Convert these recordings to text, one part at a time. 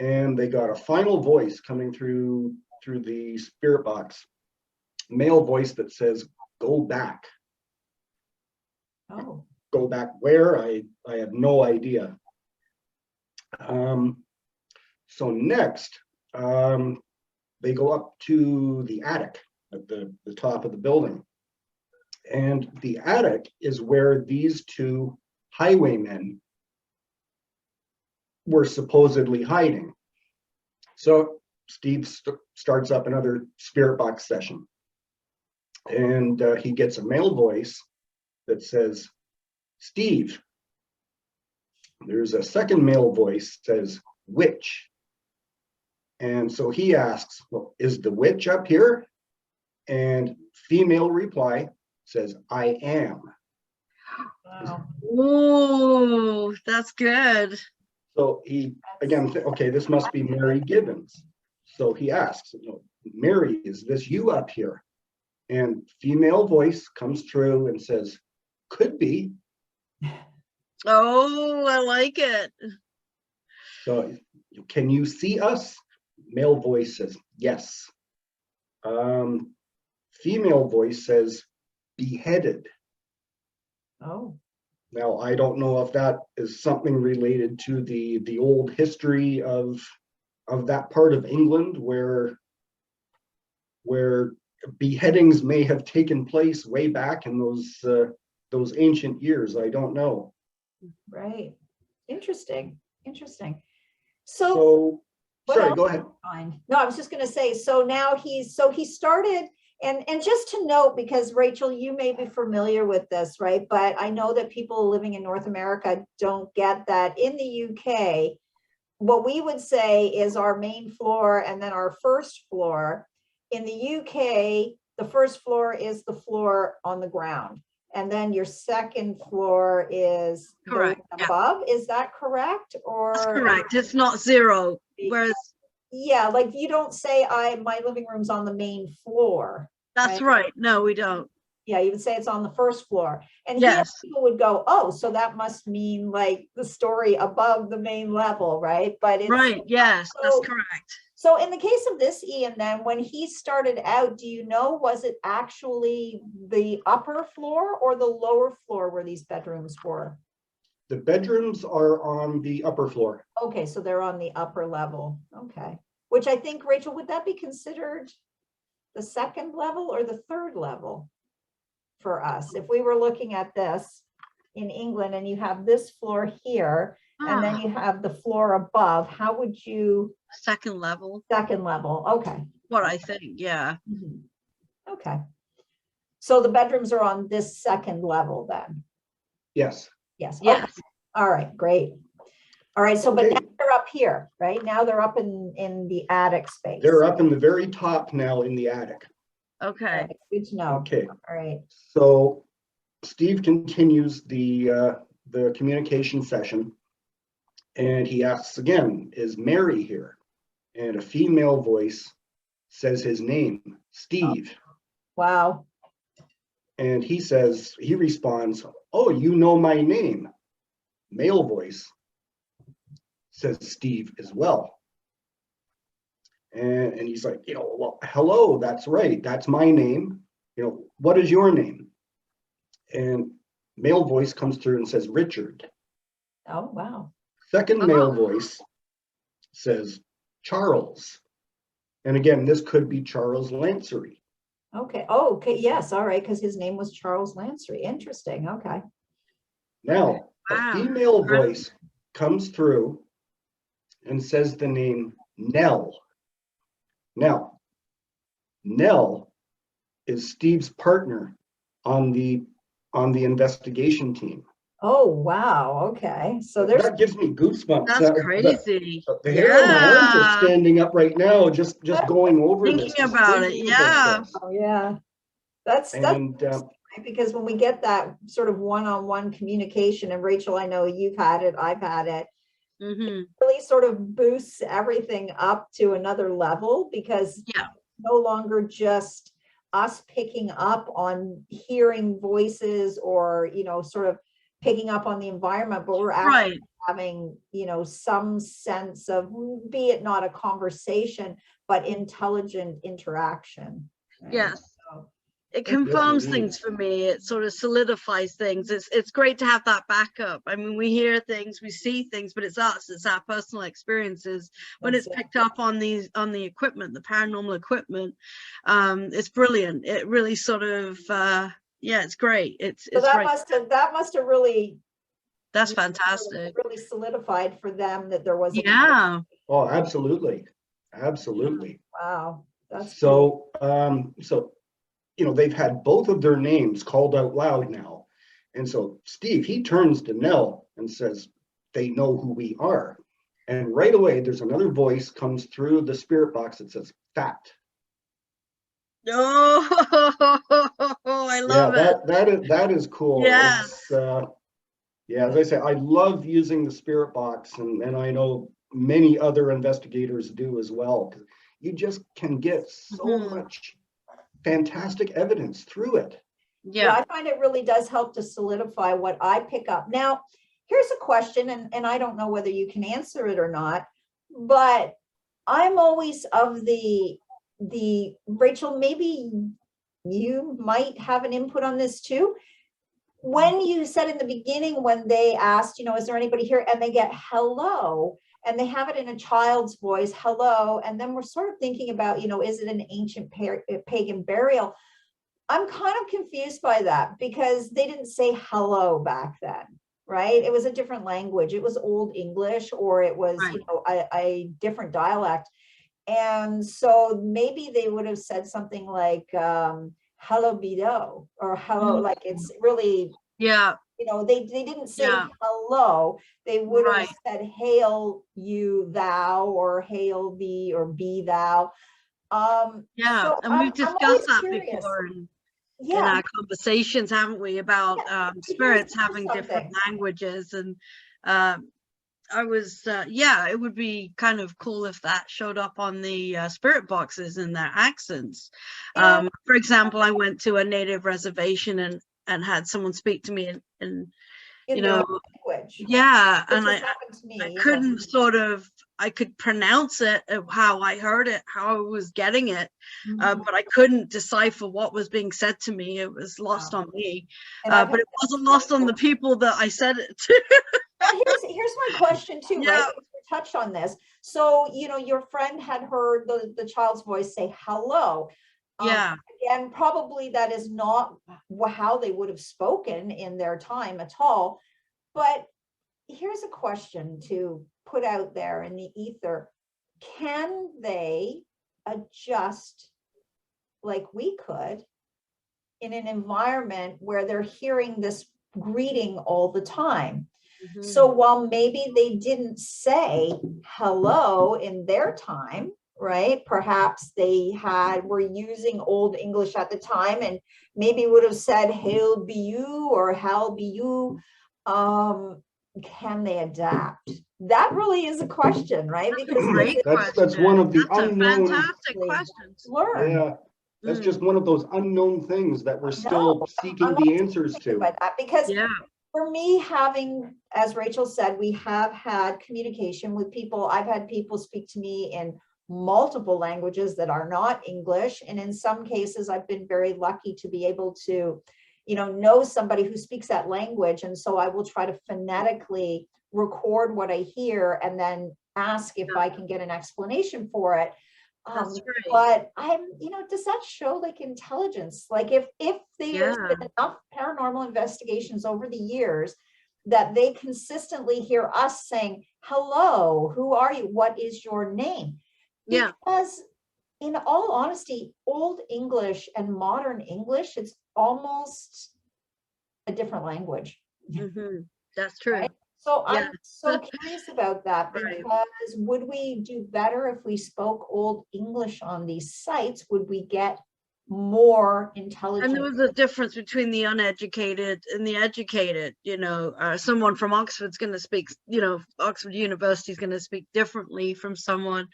and they got a final voice coming through the spirit box, male voice that says, "Go back." Oh. Go back where? I have no idea. So next, they go up to the attic at the top of the building. And the attic is where these two highwaymen were supposedly hiding. So Steve starts up another spirit box session. And he gets a male voice that says, "Steve." There's a second male voice that says, "Witch." And so he asks, "Well, is the witch up here?" And female reply says, "I am." Wow. Oh, that's good. So he, again, okay, this must be Mary Gibbons. So he asks, "Mary, is this you up here?" And female voice comes through and says, "Could be." Oh, I like it. So, "Can you see us?" Male voice says, "Yes." Female voice says, "Beheaded." Oh. Now, I don't know if that is something related to the old history of that part of England where beheadings may have taken place way back in those ancient years. I don't know. Right. Interesting. So, what sorry, else go ahead. Fine. No, I was just going to say, so now he started, and just to note, because Rachel, you may be familiar with this, right? But I know that people living in North America don't get that. In the UK, what we would say is our main floor and then our first floor. In the UK, the first floor is the floor on the ground. And then your second floor is Correct. above. Yeah. Is that correct? Or that's correct. It's not zero. Whereas, yeah, like you don't say my living room's on the main floor. That's right. No, we don't. Yeah, you would say it's on the first floor. And yes, people would go, "Oh, so that must mean like the story above the main level, right?" But it's right. Yes, that's correct. So in the case of this Ian, then when he started out, do you know, was it actually the upper floor or the lower floor where these bedrooms were? The bedrooms are on the upper floor. Okay, so they're on the upper level. Okay. Which I think, Rachel, would that be considered the second level or the third level for us? If we were looking at this in England and you have this floor here, and then you have the floor above, how would you? Second level. Second level, okay. What I think, yeah. Mm-hmm. Okay. So the bedrooms are on this second level then? Yes. Yes. Yes. Okay. All right, great. All right, so but now they're up here, right? Now they're up in the attic space. They're up in the very top now in the attic. Okay. Good to know. Okay. All right. So Steve continues the communication session, and he asks again, "Is Mary here?" And a female voice says his name, "Steve." Wow. And he responds, "Oh, you know my name." Male voice says Steve as well. And he's like, "Well, hello, that's right. That's my name. What is your name?" And male voice comes through and says, "Richard." Oh, wow. Second male voice says, "Charles." And again, this could be Charles Lancery. Okay. Oh, okay. Yes. All right. Because his name was Charles Lancery. Interesting. Okay. Now, a female voice comes through and says the name Nell. Now, Nell is Steve's partner on the investigation team. Oh, wow. Okay. So there's that gives me goosebumps. That's crazy. The hair on my arms are standing up right now, just going over thinking this. about it. Yeah. Oh, yeah. That's because when we get that sort of one-on-one communication, and Rachel, I know you've had it, I've had it, it really sort of boosts everything up to another level, because it's no longer just us picking up on hearing voices or, sort of picking up on the environment, but we're actually Right. having, you know, some sense of, be it not a conversation, but intelligent interaction. right? Yes. So, It Yes, confirms indeed. things for me. It sort of solidifies things. It's great to have that backup. I mean, we hear things, we see things, but it's us, it's our personal experiences. When it's picked up on the equipment, the paranormal equipment, it's brilliant. It really sort of yeah, it's great. So It's that right. must have really, That's fantastic. really solidified for them that there was a, Yeah. Oh, absolutely. Absolutely. wow, that's cool. So, you know, they've had both of their names called out loud now. And so Steve, he turns to Nell and says, they know who we are. And right away, there's another voice comes through the spirit box that says, fact. Oh, I love it. That is cool. Yes. Yeah, as I say, I love using the spirit box, and I know many other investigators do as well. 'Cause you just can get so Mhm. much fantastic evidence through it. Yeah, Yeah. I find it really does help to solidify what I pick up. Now, here's a question, and I don't know whether you can answer it or not, but I'm always of the Rachel, maybe you might have an input on this too. When you said in the beginning, when they asked, you know, is there anybody here? And they get hello, and they have it in a child's voice, hello. And then we're sort of thinking about, you know, is it an ancient pagan burial? I'm kind of confused by that because they didn't say hello back then, right? It was a different language. It was Old English, or it was, Right. you know, a different dialect. And so maybe they would have said something like, hello Bido, or hello, Mhm. like it's really, Yeah. you know, they didn't say Yeah. hello. They would have Right. said, hail you thou, or hail thee, or be thou. Yeah. So And we've I'm always discussed that curious. before in Yeah, our conversations, haven't we, about here's spirits having different something. languages. And I was yeah, it would be kind of cool if that showed up on the spirit boxes in their accents. Yeah. For example, I went to a native reservation and had someone speak to me in you In their know, own language, yeah, which and has happened to I me. couldn't sort of, I could pronounce it how I heard it, how I was getting it, Mhm. but I couldn't decipher what was being said to me. It was lost Wow. on me, And I've but had it wasn't lost on the people that I said it to. Well, here's my question too, right? Yeah, Because we touched on this. So, you know, your friend had heard the child's voice say hello. yeah, Again, probably that is not how they would have spoken in their time at all. But here's a question to put out there in the ether. Can they adjust like we could in an environment where they're hearing this greeting all the time? So mhm, while maybe they didn't say hello in their time, right? Perhaps they were using Old English at the time and maybe would have said hail be you or how be you. Can they adapt? That really is a question, right? that's a Because great That's one question. of the That's a unknown, fantastic question. learn. yeah, that's Mm, just one of those unknown things that we're No, still seeking I'm the also answers thinking to. about that because yeah, for me, having, as Rachel said, we have had communication with people. I've had people speak to me in multiple languages that are not English. And in some cases, I've been very lucky to be able to, you know somebody who speaks that language. And so I will try to phonetically record what I hear and then ask if yeah, I can get an explanation for it. that's great. But does that show like intelligence? Like if there's Yeah, been enough paranormal investigations over the years that they consistently hear us saying, hello, who are you? What is your name? yeah, Because in all honesty, Old English and modern English, it's almost a different language. mhm, that's true. Right? So Yeah, I'm so curious about that right. because would we do better if we spoke Old English on these sites? Would we get more And intelligent. there was a difference between the uneducated and the educated. Someone from Oxford's going to speak, Oxford University is going to speak differently from someone,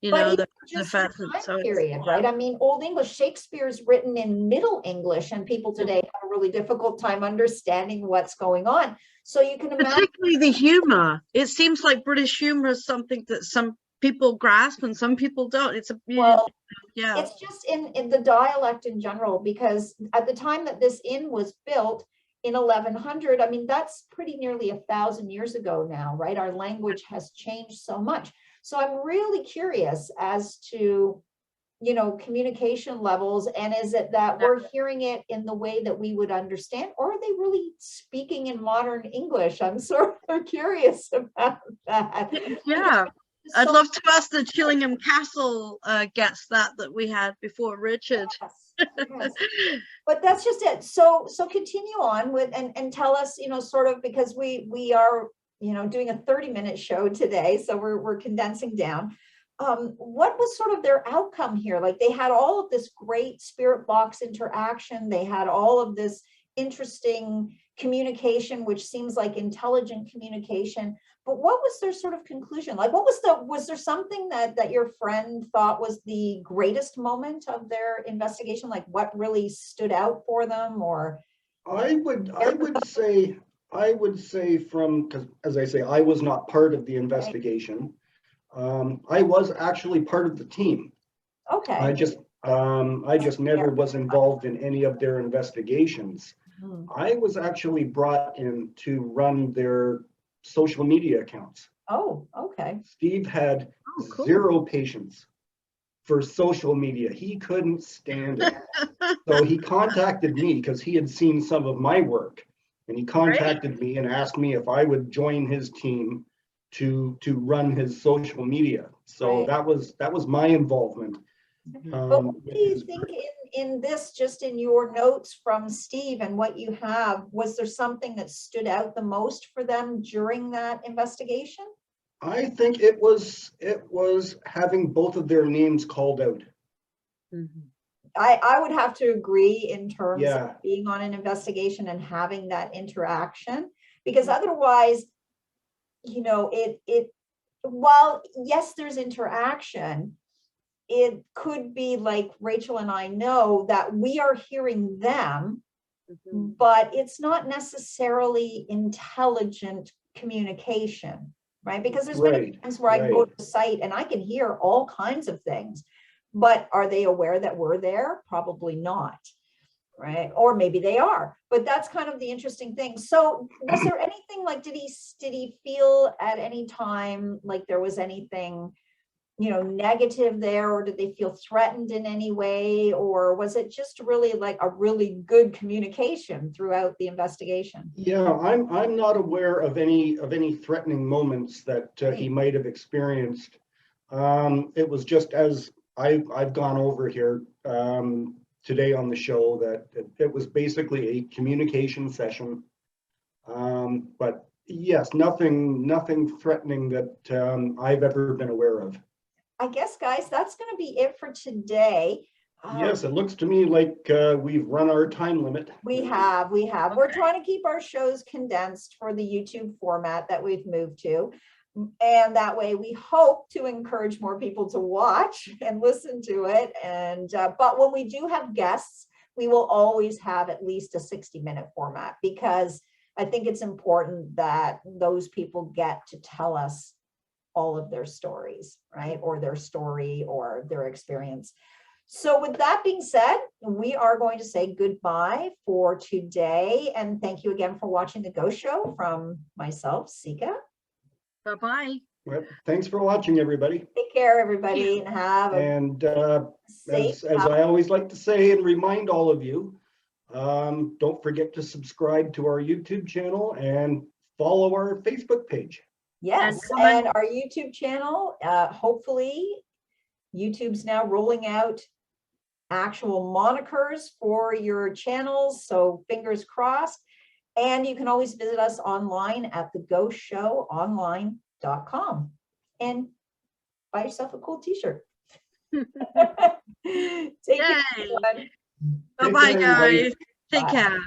But the it's just the pheasant. time So it's, period, right? I mean, Old English, Shakespeare's written in Middle English, and people today have a really difficult time understanding what's going on. So you can imagine. particularly the humor. It seems like British humor is something that some people grasp and some people don't. Well, yeah. it's just in the dialect in general, because at the time that this inn was built in 1100, I mean, that's pretty nearly 1,000 years ago now, right? Our language has changed so much. So I'm really curious as to, communication levels, and is it that we're hearing it in the way that we would understand, or are they really speaking in modern English? I'm sort of curious about that. Yeah. I'd love to ask the Chillingham Castle guests that we had before Richard. Yes. But that's just it. So continue on with and tell us, sort of, because we are, doing a 30-minute show today, so we're condensing down. What was sort of their outcome here? Like, they had all of this great spirit box interaction. They had all of this interesting communication, which seems like intelligent communication. But what was their sort of conclusion? Like, was there something that your friend thought was the greatest moment of their investigation? Like, what really stood out for them? Or I would say because, as I say, I was not part of the investigation. I was actually part of the team. okay. I just never was involved in any of their investigations. Hmm. I was actually brought in to run their social media accounts. Oh, okay. Steve had Cool. zero patience for social media. He couldn't stand it. So he contacted me because he had seen some of my work, and he contacted me and asked me if I would join his team to run his social media. So Right. that was my involvement. But what do you think in this, just in your notes from Steve and what you have, was there something that stood out the most for them during that investigation? I think it was having both of their names called out. Mhm. I would have to agree in terms Yeah. of being on an investigation and having that interaction, because otherwise, while yes, there's interaction, it could be like Rachel and I know that we are hearing them, Mhm. but it's not necessarily intelligent communication, right? Because there's many Right. times where I can go to the site and I can hear all kinds of things, but are they aware that we're there? Probably not, right? Or maybe they are, but that's kind of the interesting thing. So was there anything like, did he feel at any time like there was anything negative there, or did they feel threatened in any way, or was it just really like a really good communication throughout the investigation? Yeah, I'm not aware of any threatening moments that he Right. might have experienced. It was just as I've gone over here today on the show that it was basically a communication session. But yes, nothing threatening that I've ever been aware of. I guess, guys, that's going to be it for today. Yes, it looks to me like we've run our time limit. We have. We're Okay. trying to keep our shows condensed for the YouTube format that we've moved to. And that way we hope to encourage more people to watch and listen to it. And, but when we do have guests, we will always have at least a 60-minute format, because I think it's important that those people get to tell us all of their stories, right? Or their story or their experience. So with that being said, we are going to say goodbye for today. And thank you again for watching The Ghost Show from myself, Sika. Bye-bye. Well, thanks for watching, everybody. Take care, everybody, and have a And safe as I always like to say and remind all of you, don't forget to subscribe to our YouTube channel and follow our Facebook page. yes, and our YouTube channel. Hopefully, YouTube's now rolling out actual monikers for your channels, so fingers crossed. And you can always visit us online at theghostshowonline.com and buy yourself a cool t-shirt. Take care, everyone. Bye bye, care, everybody. guys. Take Bye. care.